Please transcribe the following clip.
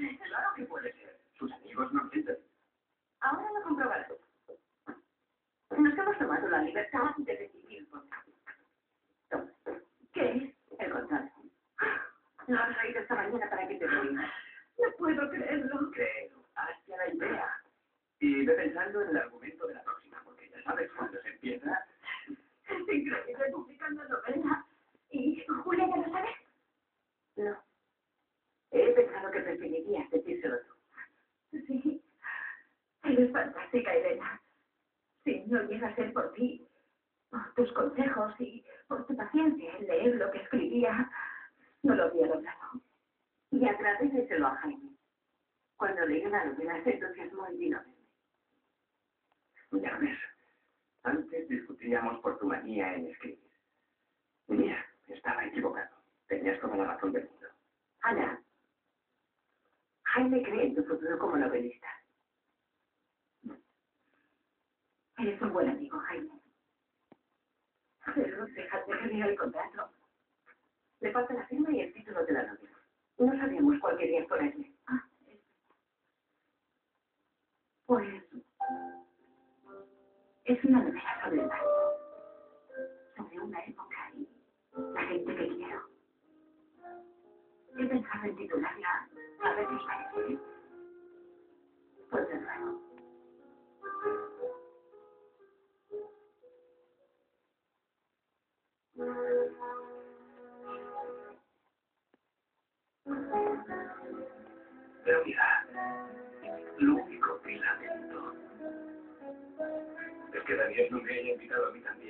Claro que puede ser. Sus amigos no mienten. Ahora lo comprobarás. Nos hemos tomado la libertad de decidir por ti. Toma. ¿Qué es? El contrato. Lo has leído esta mañana para que te lo diga. No puedo creerlo. Créelo, hazte la idea. Y ve pensando en el argumento de la próxima, porque ya sabes, cuando se empieza... Es increíble publicando novela. ¿Y Julia ya lo sabe? No. He pensado que preferirías decírselo tú. Sí. Eres fantástica, Elena. Si no llega a ser por ti, por tus consejos y por tu paciencia en leer lo que escribía, no lo habría logrado. Y agradeceselo a Jaime. Cuando leí la novela se entusiasmó y vino a verme. Ya ves, antes discutíamos por tu manía en escribir. Y mira, estaba equivocado. Tenías toda la razón del mundo. Ana, Jaime cree en tu futuro como novelista. Eres un buen amigo, Jaime. Pero déjate que lea el contrato. Le falta la firma y el título de la novela. No sabíamos cuál querías ponerle. Pues... es una novela sobre el barco. Sobre una época y la gente que quiero. He pensado en titularla A ver qué os parece. Pues de nuevo. Pero mira, lo único que lamento es que Daniel no me haya invitado a mí también.